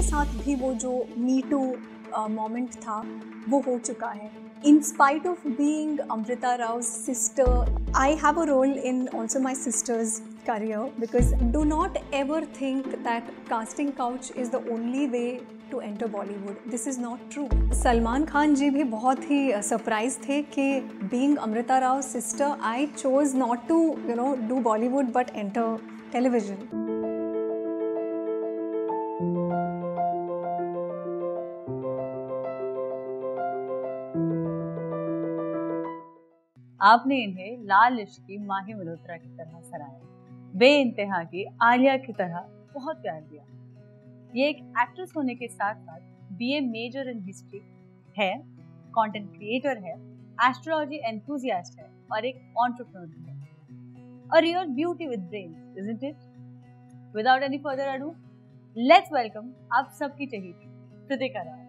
साथ भी वो जो मी टू मोमेंट था वो हो चुका है. In spite of being Amrita Rao's sister, I have a role in also my sister's career, because do not ever think that casting couch is the only way to enter Bollywood. This is not true. Salman Khan जी भी बहुत ही surprise थे कि being Amrita Rao's sister, I chose not to do Bollywood but enter television. आपने इन्हें लाल इश्क की माही मल्होत्रा की तरह सराहा, बेइंतहा की आलिया की तरह बहुत प्यार दिया. ये एक एक्ट्रेस होने के साथ साथ बीए मेजर इन हिस्ट्री है, कंटेंट क्रिएटर है, एस्ट्रोलॉजी एंथुसियास्ट है और एक एंटरप्रेन्योर भी है. A real beauty with brain, isn't it? Without any further ado, let's welcome आप सबकी चहेती Kritika Rao.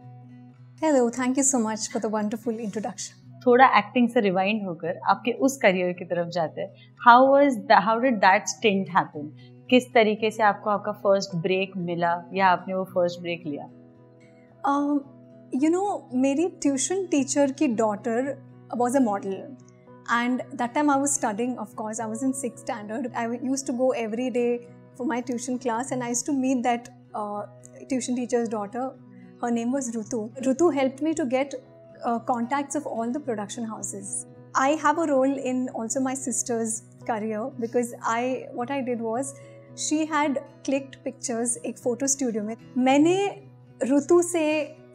Hello, thank you so much for the wonderful introduction. थोड़ा एक्टिंग से रिवाइंड होकर आपके उस करियर की तरफ जाते हैं. How did that stint happen? किस तरीके से आपको आपका फर्स्ट ब्रेक मिला या आपने वो फर्स्ट ब्रेक लिया? मेरी ट्यूशन टीचर की daughter was a model, and that time I was studying. Of course I was in 6th standard. I used to go every day for my tuition class, and I used to meet that tuition teacher's daughter. Her name was Rutu. Rutu helped me to get contacts of all the production houses. I have a role in also my sister's career, because what I did was, she had clicked pictures एक photo studio में. मैंने रुतु से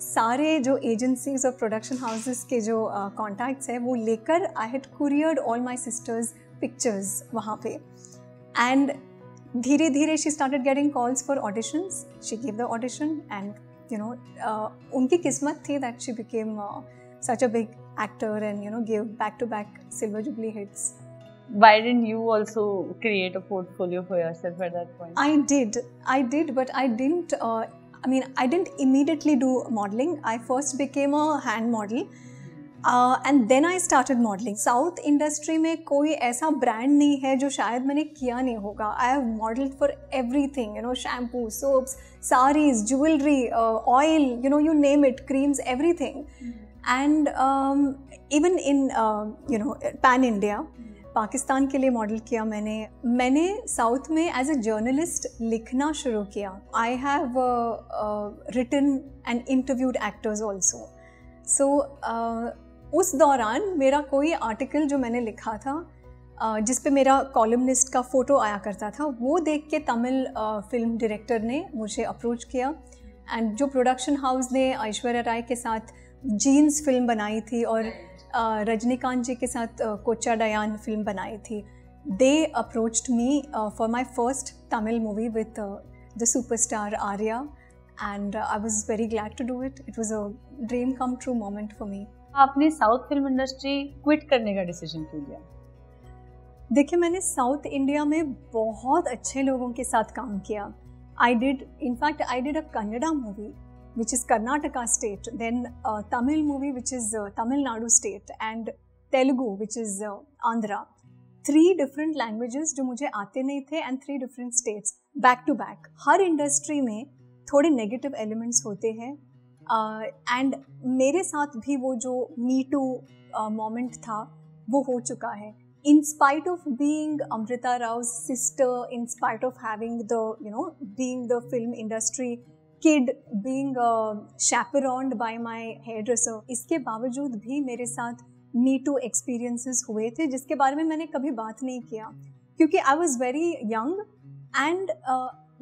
सारे जो agencies और production houses के जो contacts है वो लेकर I had couriered all my sister's pictures वहाँ पे. And धीरे धीरे she started getting calls for auditions. She gave the audition, and उनकी किस्मत थी that she became such a big actor and gave back-to-back Silver Jubilee hits. Why didn't you also create a portfolio for yourself at that point? I did, but I didn't. I didn't immediately do modeling. I first became a hand model. And then I started modeling. South industry में कोई ऐसा brand नहीं है जो शायद मैंने किया नहीं होगा. I have modeled for everything, shampoo, soaps, sarees, jewelry, oil, you name it, creams, everything. And even in pan India, Pakistan के लिए मॉडल किया मैंने साउथ में एज अ जर्नलिस्ट लिखना शुरू किया. I have written and interviewed actors also. So उस दौरान मेरा कोई आर्टिकल जो मैंने लिखा था जिस पे मेरा कॉलमनिस्ट का फ़ोटो आया करता था, वो देख के तमिल फिल्म डायरेक्टर ने मुझे अप्रोच किया. एंड जो प्रोडक्शन हाउस ने ऐश्वर्या राय के साथ जीन्स फिल्म बनाई थी और रजनीकांत जी के साथ कोच्चा डयान फिल्म बनाई थी, they approached me for my first Tamil movie with the superstar Arya, and I was very glad to do it. It was a dream come true moment for me. आपने साउथ फिल्म इंडस्ट्री क्विट करने का decision क्यों लिया? देखिए, मैंने south India में बहुत अच्छे लोगों के साथ काम किया. I did a Kannada movie which is Karnataka state, then a Tamil movie which is Tamil Nadu state, and Telugu which is Andhra. 3 different languages जो मुझे आते नहीं थे, and 3 different states back to back. Her industry में थोड़े negative elements होते हैं, and मेरे साथ भी वो जो मी टू मोमेंट था वो हो चुका है. In spite of being Amrita राव's sister, in spite of having being the film industry kid, being chaperoned by my hair dresser, इसके बावजूद भी मेरे साथ मी टू एक्सपीरियंसेस हुए थे जिसके बारे में मैंने कभी बात नहीं किया, क्योंकि I was very young and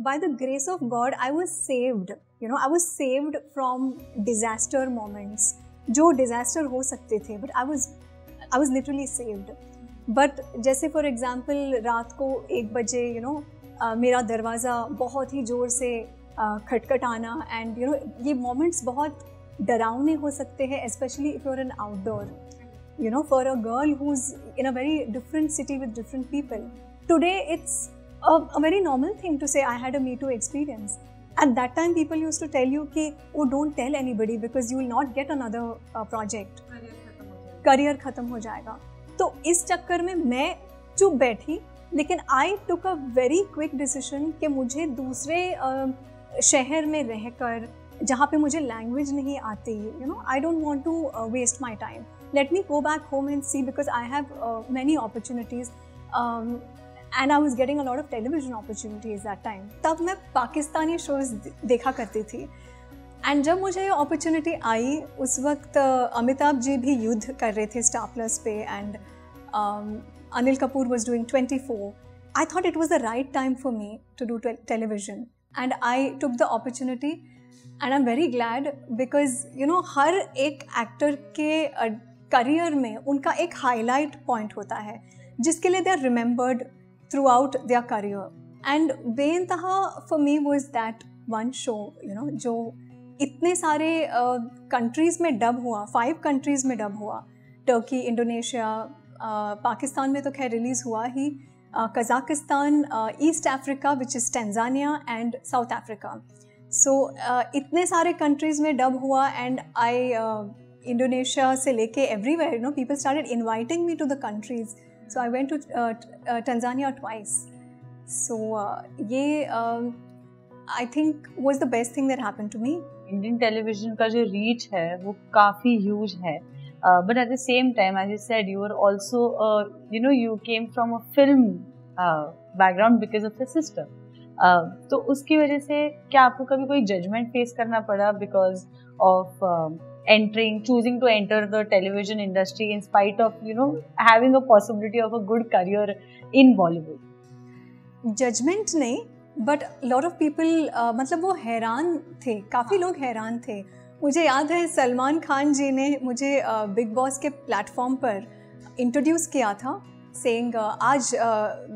by the grace of God, I was saved. I was saved from disaster moments. जो disaster हो सकते थे, but I was literally saved. But जैसे for example रात को 1 बजे मेरा दरवाज़ा बहुत ही ज़ोर से खटखटाना, and ये moments बहुत डरावने हो सकते हैं, especially if you're an outdoor. For a girl who's in a very different city with different people. Today it's a very normal thing to say I had a Me Too experience. At that time people used to tell you कि oh don't tell anybody because you will not get another project. Career खत्म हो जाएगा. तो इस चक्कर में मैं चुप बैठी, लेकिन I took a very quick decision कि मुझे दूसरे शहर में रहकर जहाँ पे मुझे लैंग्वेज नहीं आती, you know, I don't want to waste my time. Let me go back home and see, because I have many opportunities and I was getting a lot of television opportunities that time. तब मैं Pakistani shows देखा करती थी. And जब मुझे opportunity आई, उस वक्त अमिताभ जी भी युद्ध कर रहे थे स्टार प्लस पे, and Anil Kapoor was doing 24. I thought it was the right time for me to do television, and I took the opportunity, and I'm very glad because you know हर एक एक्टर के करियर में उनका एक highlight point होता है जिसके लिए they are remembered throughout their career. And बेइंतहा for me was that one show, you know, जो इतने सारे कंट्रीज़ में डब हुआ, 5 कंट्रीज़ में डब हुआ. टर्की, इंडोनेशिया, पाकिस्तान में तो खैर रिलीज़ हुआ ही, Kazakhstan, East Africa, which is Tanzania, and South Africa. So इतने सारे countries में डब हुआ, and Indonesia से लेके everywhere, you know, people started inviting me to the countries. So I went to Tanzania twice. So ये I think was the best thing that happened to me. Indian television का जो reach है वो काफ़ी huge है. But at the same time, as you said, you were also, you came from a film background because of your sister. तो उसकी वजह से क्या आपको कभी कोई judgment face करना पड़ा because of choosing to enter the television industry in spite of, having a possibility of a good career in Bollywood? Judgment नहीं, but lot of people, मतलब वो हैरान थे, काफ़ी लोग हैरान थे. मुझे याद है सलमान खान जी ने मुझे बिग बॉस के प्लेटफॉर्म पर इंट्रोड्यूस किया था, सेइंग आज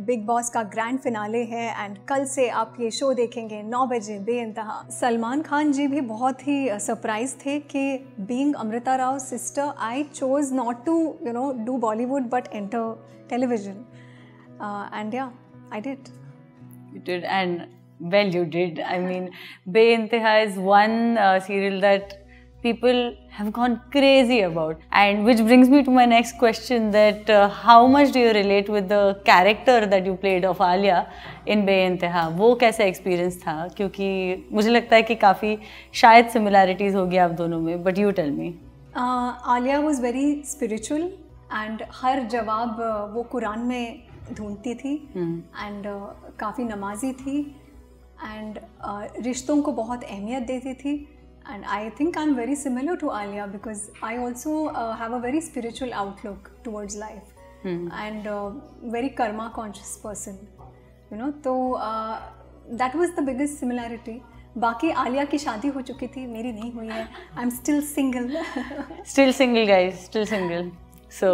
बिग बॉस का ग्रैंड फिनाले है एंड कल से आप ये शो देखेंगे 9 बजे बेइंतहा. सलमान खान जी भी बहुत ही सरप्राइज थे कि being Amrita Rao sister I chose not to do Bollywood but enter television, and yeah I did. You did, and well, you did. I mean, Be-Intaha is one serial that people have gone crazy about, and which brings me to my next question: that how much do you relate with the character that you played of Alia in Be-Intaha? वो कैसा experience था? क्योंकि मुझे लगता है कि काफ़ी शायद similarities होगी आप दोनों में. But you tell me. Alia was very spiritual, and हर जवाब वो कुरान में ढूंढती थी, and काफ़ी नमाजी थी, एंड रिश्तों को बहुत अहमियत देती थी. And I think I am very similar to Alia because I also have a very spiritual outlook towards life and very karma conscious person, तो that was the biggest similarity. बाकी आलिया की शादी हो चुकी थी, मेरी नहीं हुई है. I am still single. Still single, guys. Still single. So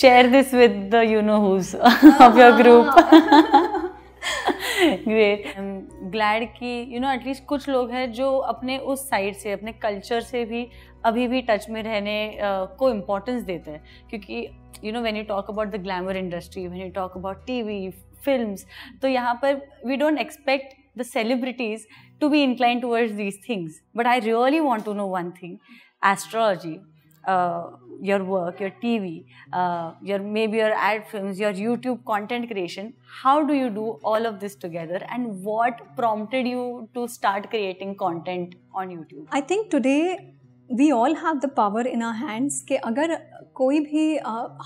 share this with the you-know-whos of your group. Great. I'm glad कि एटलीस्ट कुछ लोग हैं जो अपने उस साइड से, अपने कल्चर से भी अभी भी टच में रहने को इम्पोर्टेंस देते हैं. क्योंकि when you talk about the glamour industry, when you talk about TV, films, तो यहाँ पर we don't expect the celebrities to be inclined towards these things. But I really want to know one thing: astrology, your work, your TV, maybe your ad films, your YouTube content creation. How do you do all of this together, and what prompted you to start creating content on YouTube? I think today we all have the power in our hands कि अगर कोई भी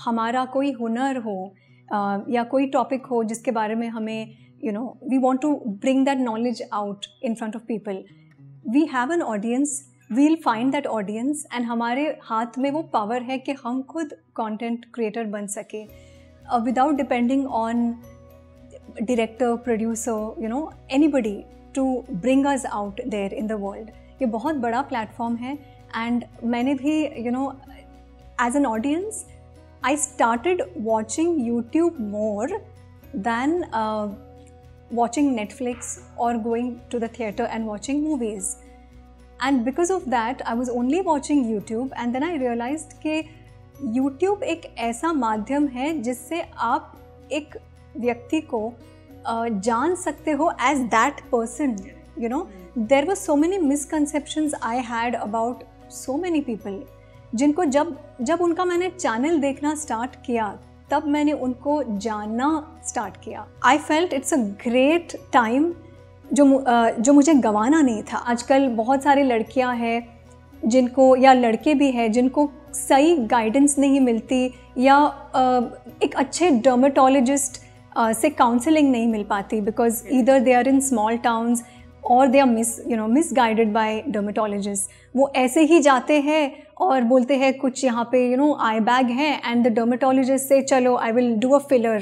हमारा कोई हुनर हो या कोई टॉपिक हो जिसके बारे में हमें we want to bring that knowledge out in front of people. We have an audience. We'll find that audience, and हमारे हाथ में वो पावर है कि हम खुद कंटेंट क्रिएटर बन सके without depending on director, producer, anybody to bring us out there in the world. ये बहुत बड़ा प्लेटफॉर्म है, and मैंने भी as an audience I started watching YouTube more than watching Netflix or going to the theater and watching movies. And because of that, I was only watching YouTube, and then I realized कि YouTube एक ऐसा माध्यम है जिससे आप एक व्यक्ति को जान सकते हो as that person. There were so many misconceptions I had about so many people, जिनको जब उनका मैंने चैनल देखना स्टार्ट किया तब मैंने उनको जानना स्टार्ट किया. I felt it's a great time जो मुझे गंवाना नहीं था। आजकल बहुत सारी लड़कियां हैं जिनको, या लड़के भी हैं जिनको सही गाइडेंस नहीं मिलती, या एक अच्छे डर्मेटोलॉजिस्ट से काउंसलिंग नहीं मिल पाती, because either they are in small towns और they are misguided by dermatologist. वो ऐसे ही जाते हैं और बोलते हैं कुछ यहाँ पे आई बैग है, एंड द डर्मेटोलॉजिस्ट से चलो I will do a filler,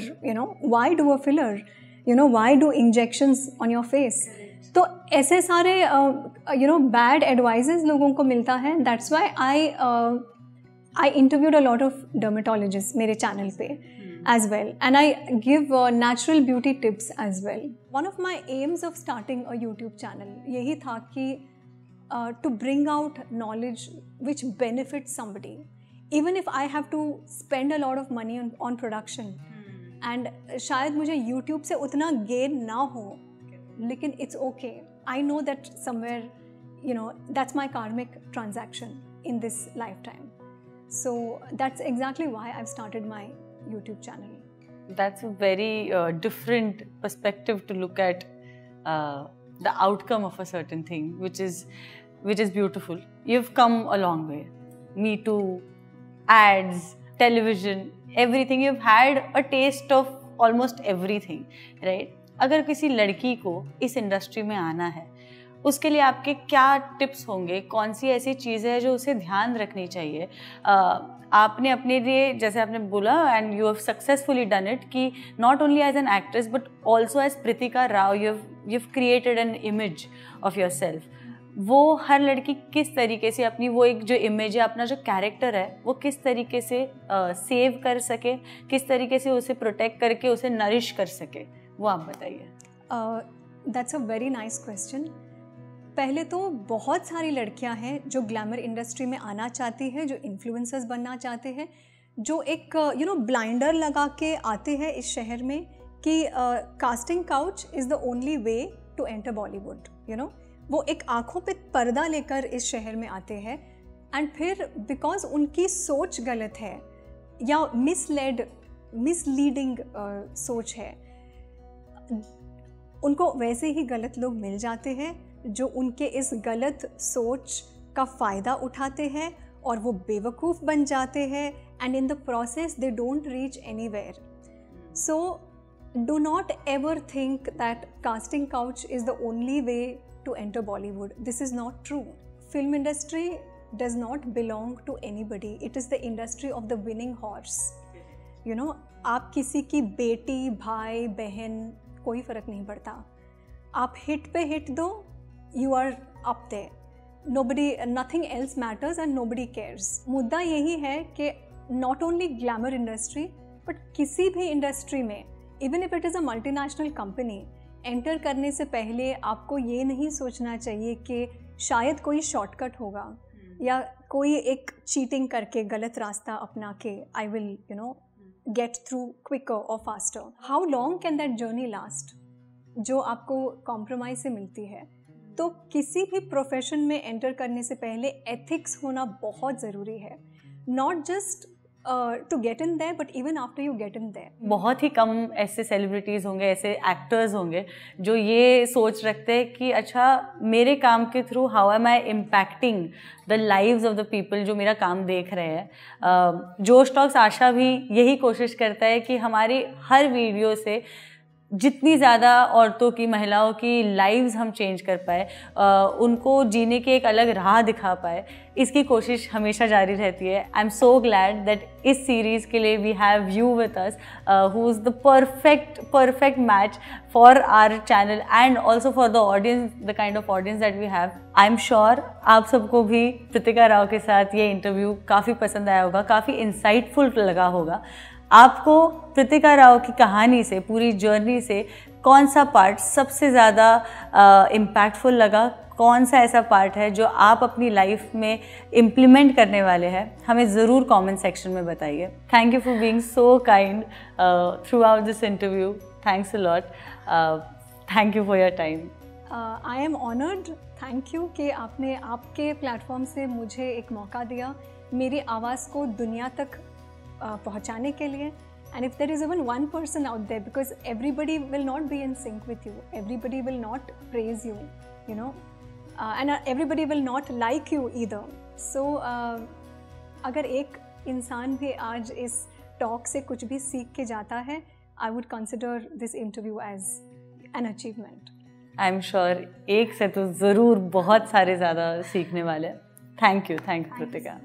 why do a filler, why do injections on your face. तो ऐसे सारे बैड एडवाइजेस लोगों को मिलता है। That's why I interviewed a lot of dermatologist मेरे चैनल पे as well, and I give natural beauty tips as well. One of my aims of starting a YouTube channel यही था कि to bring out knowledge which benefits somebody, even if I have to spend a lot of money on production, and शायद मुझे YouTube से उतना gain ना हो, लेकिन it's okay. I know that somewhere that's my karmic transaction in this lifetime. So that's exactly why I've started my YouTube channel. That's a very different perspective to look at the outcome of a certain thing, which is beautiful. You've come a long way. Me Too, ads, television, everything. You've had a taste of almost everything, right? अगर किसी लड़की को इस industry में आना है, उसके लिए आपके क्या टिप्स होंगे? कौन सी ऐसी चीज़ें हैं जो उसे ध्यान रखनी चाहिए? आपने अपने लिए, जैसे आपने बोला, and you have successfully done it, कि not only as an actress but also as Pritika Rao you have created an image of yourself. वो हर लड़की किस तरीके से अपनी वो एक जो इमेज है, अपना जो कैरेक्टर है, वो किस तरीके से सेव कर सके, किस तरीके से उसे प्रोटेक्ट करके उसे नरिश कर सके, वो आप बताइए। That's a very nice question. पहले तो बहुत सारी लड़कियां हैं जो ग्लैमर इंडस्ट्री में आना चाहती हैं, जो इन्फ्लुएंसर्स बनना चाहते हैं, जो एक ब्लाइंडर लगा के आते हैं इस शहर में कि casting couch is the only way to enter Bollywood. वो एक आँखों पे पर्दा लेकर इस शहर में आते हैं, एंड फिर बिकॉज उनकी सोच गलत है या मिसलीडिंग सोच है, उनको वैसे ही गलत लोग मिल जाते हैं जो उनके इस गलत सोच का फ़ायदा उठाते हैं और वो बेवकूफ़ बन जाते हैं, and in the process they don't reach anywhere. So do not ever think that casting couch is the only way to enter Bollywood. This is not true. Film industry does not belong to anybody, it is the industry of the winning horse. आप किसी की बेटी, भाई, बहन, कोई फ़र्क नहीं पड़ता, आप हिट पे हिट दो, you are up there. Nothing else matters and nobody cares. मुद्दा यही है कि not only glamour industry but किसी भी इंडस्ट्री में, even if it is a multinational company, enter करने से पहले आपको ये नहीं सोचना चाहिए कि शायद कोई शॉर्टकट होगा या कोई एक चीटिंग करके गलत रास्ता अपना के I will get through quicker or faster. How long can that journey last? जो आपको कॉम्प्रोमाइज से मिलती है। तो किसी भी प्रोफेशन में एंटर करने से पहले एथिक्स होना बहुत ज़रूरी है, not just to get in there but even after you get in there. बहुत ही कम ऐसे सेलिब्रिटीज़ होंगे, ऐसे एक्टर्स होंगे जो ये सोच रखते हैं कि अच्छा मेरे काम के through how am I impacting the lives of the people जो मेरा काम देख रहे हैं। जोश टॉक्स आशा भी यही कोशिश करता है कि हमारी हर वीडियो से जितनी ज़्यादा औरतों की, महिलाओं की लाइव्स हम चेंज कर पाए, उनको जीने की एक अलग राह दिखा पाए, इसकी कोशिश हमेशा जारी रहती है। I am so glad that इस सीरीज़ के लिए we have you with us, who is the perfect match for our channel and also for the audience, the kind of audience that we have. I am sure आप सबको भी प्रीतिका राव के साथ ये interview काफ़ी पसंद आया होगा, काफ़ी इंसाइटफुल लगा होगा। आपको प्रीतिका राव की कहानी से, पूरी जर्नी से कौन सा पार्ट सबसे ज़्यादा इम्पैक्टफुल लगा? कौन सा ऐसा पार्ट है जो आप अपनी लाइफ में इम्प्लीमेंट करने वाले हैं? हमें ज़रूर कमेंट सेक्शन में बताइए। Thank you for being so kind through out this interview. Thanks a lot. Thank you for your time. I am honoured. Thank you कि आपने आपके प्लेटफॉर्म से मुझे एक मौका दिया मेरी आवाज़ को दुनिया तक पहुंचाने के लिए। And if there is even one person out there, because everybody will not be in sync with you, everybody will not praise you, you know, and everybody will not like you either. So अगर एक इंसान भी आज इस talk से कुछ भी सीख के जाता है, I would consider this interview as an achievement. I am sure एक से तो ज़रूर बहुत सारे ज़्यादा सीखने वाले हैं. Thank you Kritika.